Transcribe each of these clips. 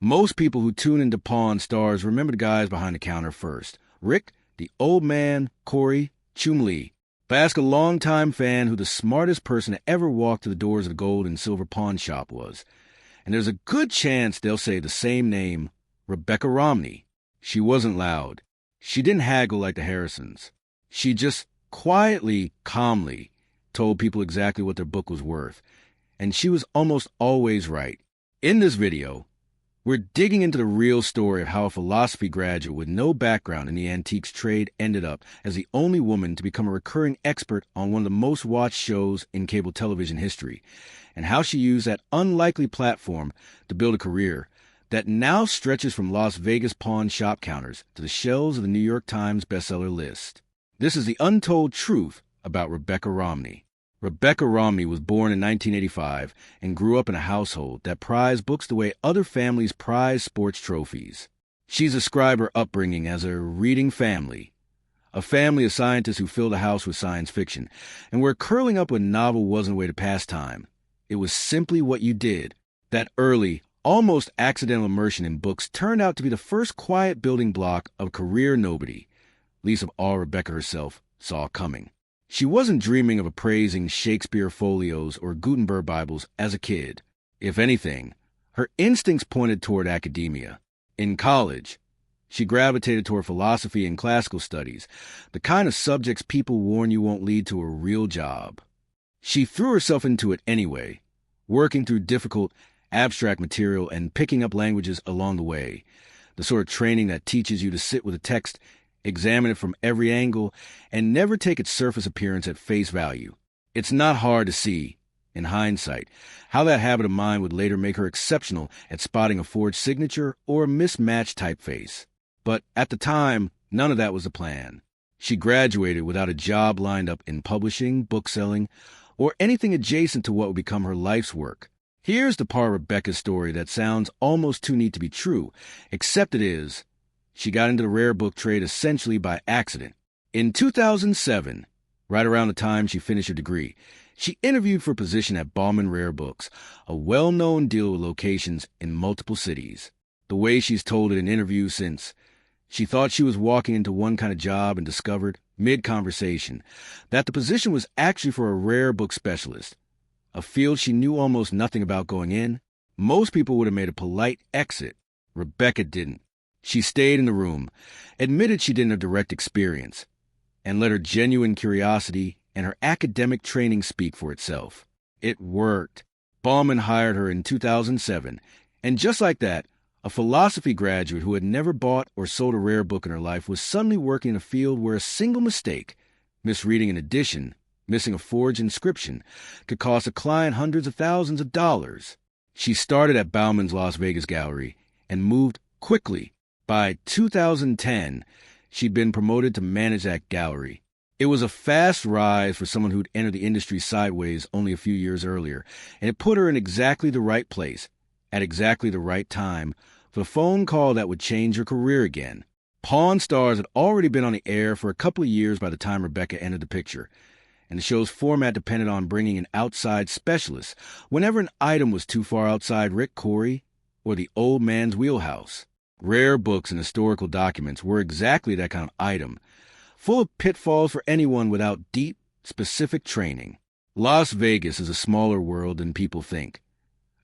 Most people who tune into Pawn Stars remember the guys behind the counter first. Rick, the old man, Corey, Chum-Lee. But ask a longtime fan who the smartest person to ever walk to the doors of the gold and silver pawn shop was. And there's a good chance they'll say the same name, Rebecca Romney. She wasn't loud. She didn't haggle like the Harrisons. She just quietly, calmly told people exactly what their book was worth. And she was almost always right. In this video, we're digging into the real story of how a philosophy graduate with no background in the antiques trade ended up as the only woman to become a recurring expert on one of the most watched shows in cable television history, and how she used that unlikely platform to build a career that now stretches from Las Vegas pawn shop counters to the shelves of the New York Times bestseller list. This is the untold truth about Rebecca Romney. Rebecca Romney was born in 1985 and grew up in a household that prized books the way other families prize sports trophies. She's described her upbringing as a reading family, a family of scientists who filled the house with science fiction, and where curling up with a novel wasn't a way to pass time. It was simply what you did. That early, almost accidental immersion in books turned out to be the first quiet building block of a career nobody, least of all Rebecca herself, saw coming. She wasn't dreaming of appraising Shakespeare folios or Gutenberg Bibles as a kid. If anything, her instincts pointed toward academia. In college, she gravitated toward philosophy and classical studies, the kind of subjects people warn you won't lead to a real job. She threw herself into it anyway, working through difficult, abstract material and picking up languages along the way, the sort of training that teaches you to sit with a text, examine it from every angle, and never take its surface appearance at face value. It's not hard to see, in hindsight, how that habit of mind would later make her exceptional at spotting a forged signature or a mismatched typeface. But at the time, none of that was the plan. She graduated without a job lined up in publishing, bookselling, or anything adjacent to what would become her life's work. Here's the part of Rebecca's story that sounds almost too neat to be true, except it is. She got into the rare book trade essentially by accident. In 2007, right around the time she finished her degree, she interviewed for a position at Bauman Rare Books, a well-known dealer with locations in multiple cities. The way she's told it in interviews since, she thought she was walking into one kind of job and discovered, mid-conversation, that the position was actually for a rare book specialist, a field she knew almost nothing about going in. Most people would have made a polite exit. Rebecca didn't. She stayed in the room, admitted she didn't have direct experience, and let her genuine curiosity and her academic training speak for itself. It worked. Bauman hired her in 2007, and just like that, a philosophy graduate who had never bought or sold a rare book in her life was suddenly working in a field where a single mistake, misreading an edition, missing a forged inscription, could cost a client hundreds of thousands of dollars. She started at Bauman's Las Vegas gallery and moved quickly. By 2010, she'd been promoted to manage that gallery. It was a fast rise for someone who'd entered the industry sideways only a few years earlier, and it put her in exactly the right place, at exactly the right time, for the phone call that would change her career again. Pawn Stars had already been on the air for a couple of years by the time Rebecca entered the picture, and the show's format depended on bringing in outside specialists whenever an item was too far outside Rick, Corey, or the old man's wheelhouse. Rare books and historical documents were exactly that kind of item, full of pitfalls for anyone without deep, specific training. Las Vegas is a smaller world than people think,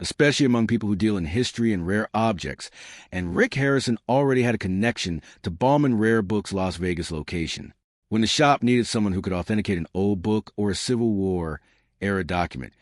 especially among people who deal in history and rare objects, and Rick Harrison already had a connection to Bauman Rare Books' Las Vegas location. When the shop needed someone who could authenticate an old book or a Civil War-era document,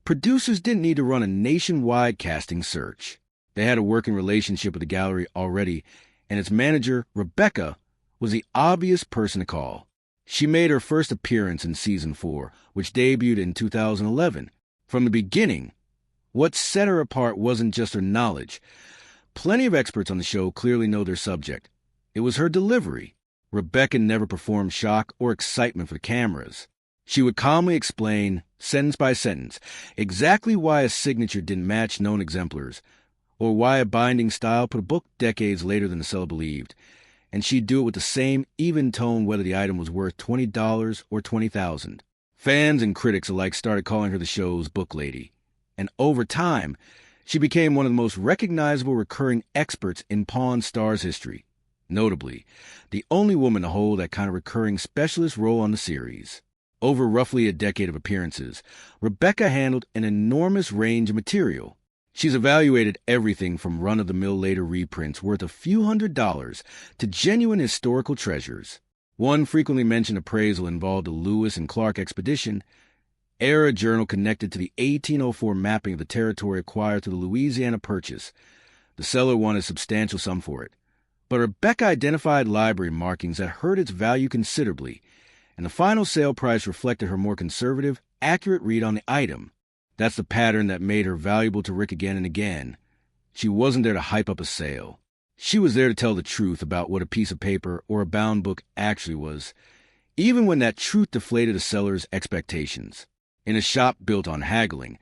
producers didn't need to run a nationwide casting search. They had a working relationship with the gallery already, and its manager, Rebecca, was the obvious person to call. She made her first appearance in Season 4, which debuted in 2011. From the beginning, what set her apart wasn't just her knowledge. Plenty of experts on the show clearly know their subject. It was her delivery. Rebecca never performed shock or excitement for the cameras. She would calmly explain, sentence by sentence, exactly why a signature didn't match known exemplars, or why a binding style put a book decades later than the seller believed, and she'd do it with the same even tone whether the item was worth $20 or $20,000. Fans and critics alike started calling her the show's book lady, and over time, She became one of the most recognizable recurring experts in Pawn Stars history. Notably, the only woman to hold that kind of recurring specialist role on the series. Over roughly a decade of appearances, Rebecca handled an enormous range of material. She's evaluated everything from run-of-the-mill later reprints worth a few $100s to genuine historical treasures. One frequently mentioned appraisal involved a Lewis and Clark expedition, era journal connected to the 1804 mapping of the territory acquired through the Louisiana Purchase. The seller wanted a substantial sum for it. But Rebecca identified library markings that hurt its value considerably, and the final sale price reflected her more conservative, accurate read on the item. That's the pattern that made her valuable to Rick again and again. She wasn't there to hype up a sale. She was there to tell the truth about what a piece of paper or a bound book actually was, even when that truth deflated a seller's expectations. In a shop built on haggling,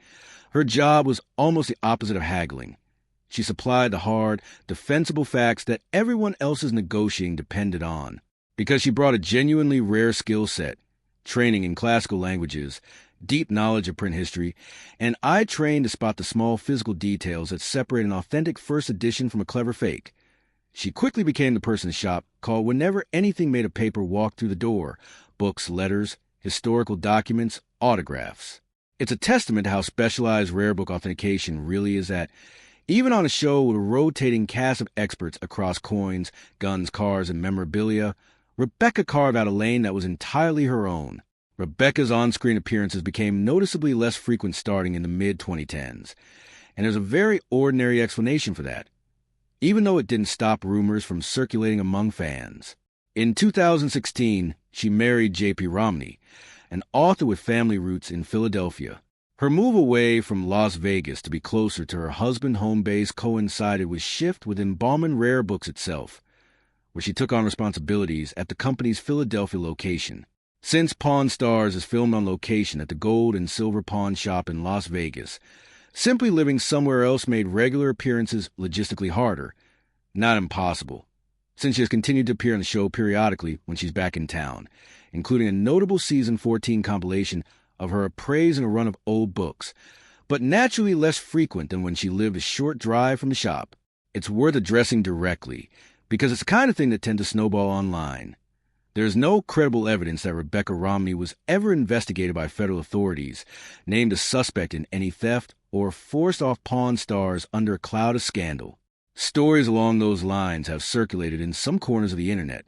her job was almost the opposite of haggling. She supplied the hard, defensible facts that everyone else's negotiating depended on, because she brought a genuinely rare skill set, training in classical languages, deep knowledge of print history, and eye trained to spot the small physical details that separate an authentic first edition from a clever fake. She quickly became the person in the shop called whenever anything made a paper walk through the door: books, letters, historical documents, autographs. It's a testament to how specialized rare book authentication really is that, even on a show with a rotating cast of experts across coins, guns, cars, and memorabilia, Rebecca carved out a lane that was entirely her own. Rebecca's on-screen appearances became noticeably less frequent starting in the mid-2010s, and there's a very ordinary explanation for that, even though it didn't stop rumors from circulating among fans. In 2016, she married J.P. Romney, an author with family roots in Philadelphia. Her move away from Las Vegas to be closer to her husband's home base coincided with shift within Bauman Rare Books itself, where she took on responsibilities at the company's Philadelphia location. Since Pawn Stars is filmed on location at the Gold and Silver Pawn Shop in Las Vegas, simply living somewhere else made regular appearances logistically harder, not impossible, since she has continued to appear on the show periodically when she's back in town, including a notable Season 14 compilation of her appraising a run of old books, but naturally less frequent than when she lived a short drive from the shop. It's worth addressing directly, because it's the kind of thing that tends to snowball online. There is no credible evidence that Rebecca Romney was ever investigated by federal authorities, named a suspect in any theft, or forced off Pawn Stars under a cloud of scandal. Stories along those lines have circulated in some corners of the internet,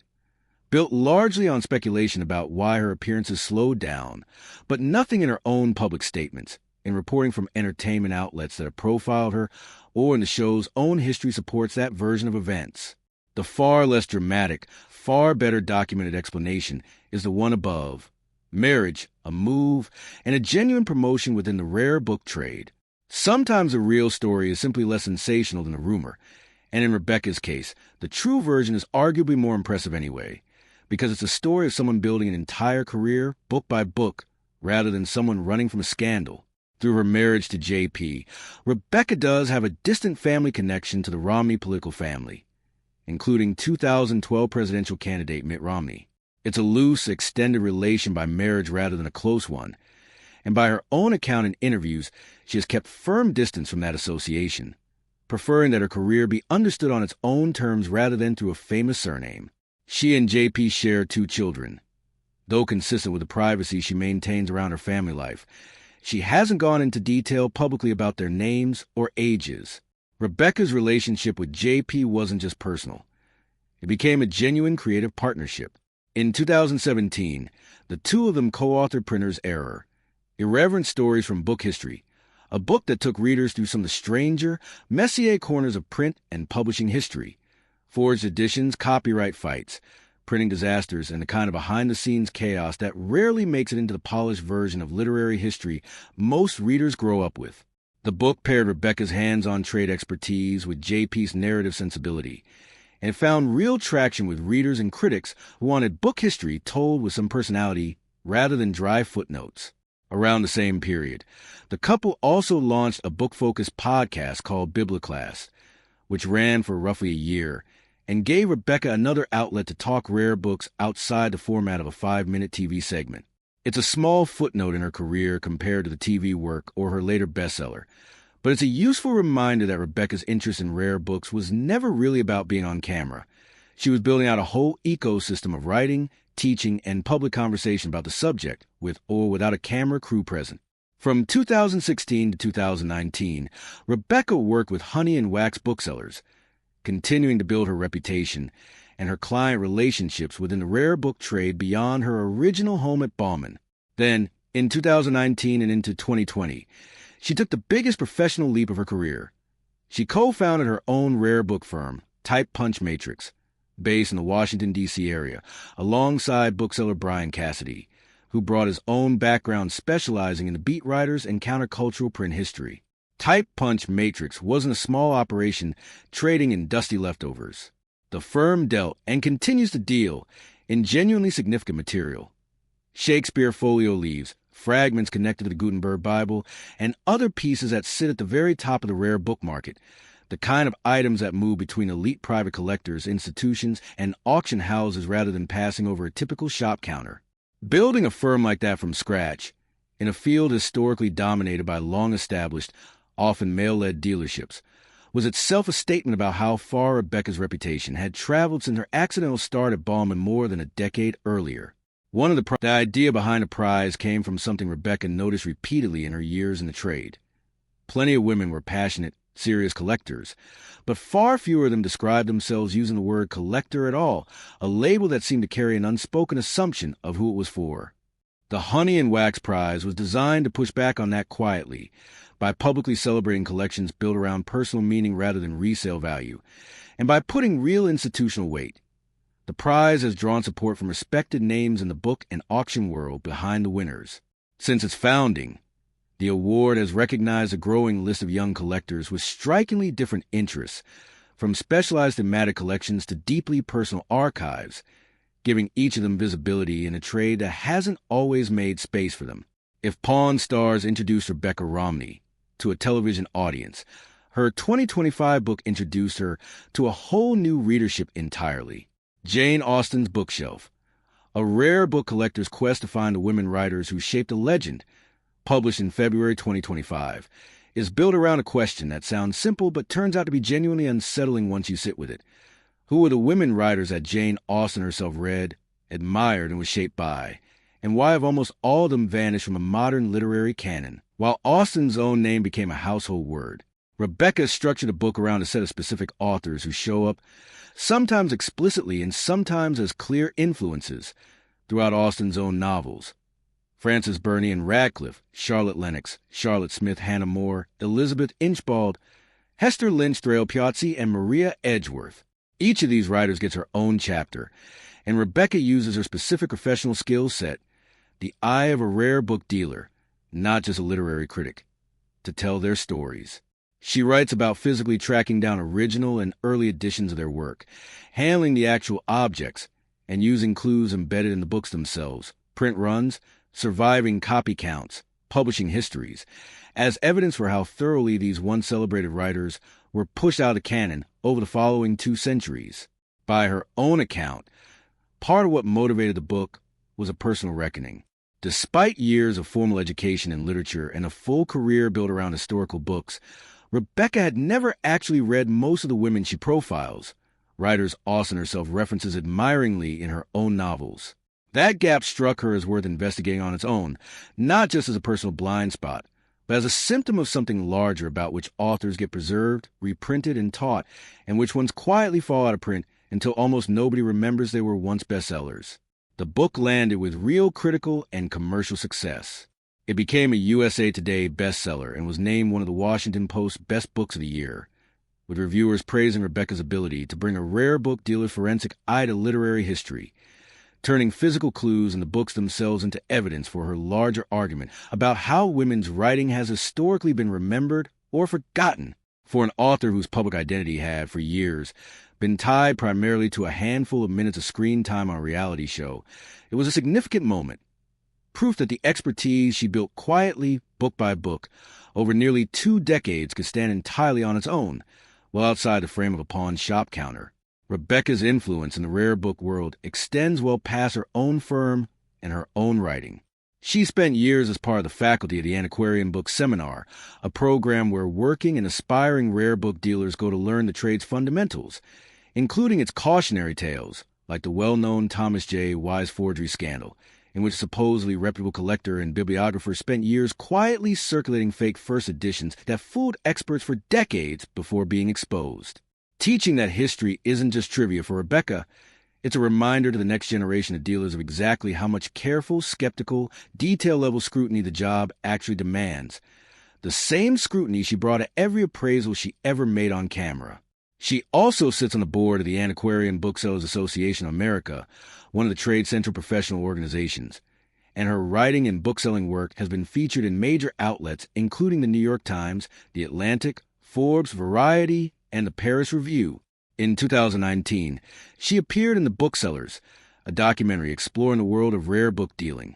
built largely on speculation about why her appearances slowed down, but nothing in her own public statements, in reporting from entertainment outlets that have profiled her, or in the show's own history supports that version of events. The far less dramatic, far better documented explanation is the one above: marriage, a move, and a genuine promotion within the rare book trade. Sometimes the real story is simply less sensational than a rumor, and in Rebecca's case, the true version is arguably more impressive anyway, because it's a story of someone building an entire career, book by book, rather than someone running from a scandal. Through her marriage to J.P., Rebecca does have a distant family connection to the Romney political family, including 2012 presidential candidate Mitt Romney. It's a loose, extended relation by marriage rather than a close one, and by her own account in interviews, she has kept firm distance from that association, preferring that her career be understood on its own terms rather than through a famous surname. She and JP share 2 children. Though consistent with the privacy she maintains around her family life, she hasn't gone into detail publicly about their names or ages. Rebecca's relationship with JP wasn't just personal. It became a genuine creative partnership. In 2017, the two of them co-authored Printer's Error, Irreverent Stories from Book History, a book that took readers through some of the stranger, messier corners of print and publishing history: forged editions, copyright fights, printing disasters, and the kind of behind-the-scenes chaos that rarely makes it into the polished version of literary history most readers grow up with. The book paired Rebecca's hands-on trade expertise with JP's narrative sensibility, and found real traction with readers and critics who wanted book history told with some personality rather than dry footnotes. Around the same period, the couple also launched a book-focused podcast called Bibliclass, which ran for roughly a year, and gave Rebecca another outlet to talk rare books outside the format of a 5-minute TV segment. It's a small footnote in her career compared to the TV work or her later bestseller, But it's a useful reminder that Rebecca's interest in rare books was never really about being on camera. She was building out a whole ecosystem of writing, teaching, and public conversation about the subject, with or without a camera crew present. From 2016 to 2019, Rebecca worked with Honey and Wax booksellers, continuing to build her reputation and her client relationships within the rare book trade beyond her original home at Bauman. Then, in 2019 and into 2020, she took the biggest professional leap of her career. She co-founded her own rare book firm, Type Punch Matrix, based in the Washington, D.C. area, alongside bookseller Brian Cassidy, who brought his own background specializing in the beat writers and countercultural print history. Type Punch Matrix wasn't a small operation trading in dusty leftovers. The firm dealt, and continues to deal, in genuinely significant material. Shakespeare folio leaves, fragments connected to the Gutenberg Bible, and other pieces that sit at the very top of the rare book market, the kind of items that move between elite private collectors, institutions, and auction houses rather than passing over a typical shop counter. Building a firm like that from scratch, in a field historically dominated by long-established, often male-led dealerships, was itself a statement about how far Rebecca's reputation had traveled since her accidental start at Bauman more than a decade earlier. One of the idea behind the prize came from something Rebecca noticed repeatedly in her years in the trade. Plenty of women were passionate, serious collectors, but far fewer of them described themselves using the word collector at all, a label that seemed to carry an unspoken assumption of who it was for. The Honey and Wax Prize was designed to push back on that quietly, by publicly celebrating collections built around personal meaning rather than resale value, and by putting real institutional weight. The prize has drawn support from respected names in the book and auction world behind the winners. Since its founding, the award has recognized a growing list of young collectors with strikingly different interests, from specialized thematic collections to deeply personal archives, giving each of them visibility in a trade that hasn't always made space for them. If Pawn Stars introduced Rebecca Romney to a television audience, her 2025 book introduced her to a whole new readership entirely. Jane Austen's Bookshelf, a rare book collector's quest to find the women writers who shaped a legend, published in February 2025, is built around a question that sounds simple but turns out to be genuinely unsettling once you sit with it. Who were the women writers that Jane Austen herself read, admired, and was shaped by? And why have almost all of them vanished from a modern literary canon, while Austen's own name became a household word? Rebecca structured a book around a set of specific authors who show up, sometimes explicitly and sometimes as clear influences, throughout Austen's own novels. Frances Burney and Radcliffe, Charlotte Lennox, Charlotte Smith, Hannah More, Elizabeth Inchbald, Hester Lynch Thrale Piazzi, and Maria Edgeworth. Each of these writers gets her own chapter, and Rebecca uses her specific professional skill set, the eye of a rare book dealer, not just a literary critic, to tell their stories. She writes about physically tracking down original and early editions of their work, handling the actual objects, and using clues embedded in the books themselves, print runs, surviving copy counts, publishing histories, as evidence for how thoroughly these once celebrated writers were pushed out of canon over the following 2 centuries. By her own account, part of what motivated the book was a personal reckoning. Despite years of formal education in literature and a full career built around historical books, Rebecca had never actually read most of the women she profiles, writers Austen herself references admiringly in her own novels. That gap struck her as worth investigating on its own, not just as a personal blind spot, but as a symptom of something larger about which authors get preserved, reprinted, and taught, and which ones quietly fall out of print until almost nobody remembers they were once bestsellers. The book landed with real critical and commercial success. It became a USA Today bestseller and was named one of the Washington Post's best books of the year, with reviewers praising Rebecca's ability to bring a rare book dealer's forensic eye to literary history, turning physical clues in the books themselves into evidence for her larger argument about how women's writing has historically been remembered or forgotten. For an author whose public identity had, for years, been tied primarily to a handful of minutes of screen time on a reality show, it was a significant moment. Proof that the expertise she built quietly, book by book, over nearly 2 decades could stand entirely on its own, while outside the frame of a pawn shop counter. Rebecca's influence in the rare book world extends well past her own firm and her own writing. She spent years as part of the faculty of the Antiquarian Book Seminar, a program where working and aspiring rare book dealers go to learn the trade's fundamentals, including its cautionary tales, like the well-known Thomas J. Wise forgery scandal, in which a supposedly reputable collector and bibliographer spent years quietly circulating fake first editions that fooled experts for decades before being exposed. Teaching that history isn't just trivia for Rebecca, it's a reminder to the next generation of dealers of exactly how much careful, skeptical, detail-level scrutiny the job actually demands. The same scrutiny she brought to every appraisal she ever made on camera. She also sits on the board of the Antiquarian Booksellers Association of America, one of the trade's central professional organizations, and her writing and bookselling work has been featured in major outlets including the New York Times, The Atlantic, Forbes, Variety, and the Paris Review. In 2019, she appeared in The Booksellers, a documentary exploring the world of rare book dealing,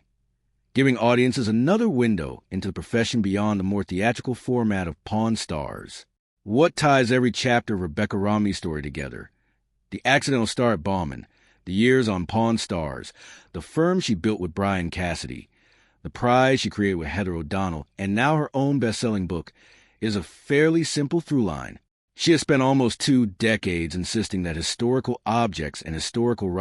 giving audiences another window into the profession beyond the more theatrical format of Pawn Stars. What ties every chapter of Rebecca Romney's story together? The accidental star at Bauman, the years on Pawn Stars, the firm she built with Brian Cassidy, the prize she created with Heather O'Donnell, and now her own best-selling book, is a fairly simple through-line. She has spent almost 2 decades insisting that historical objects and historical writers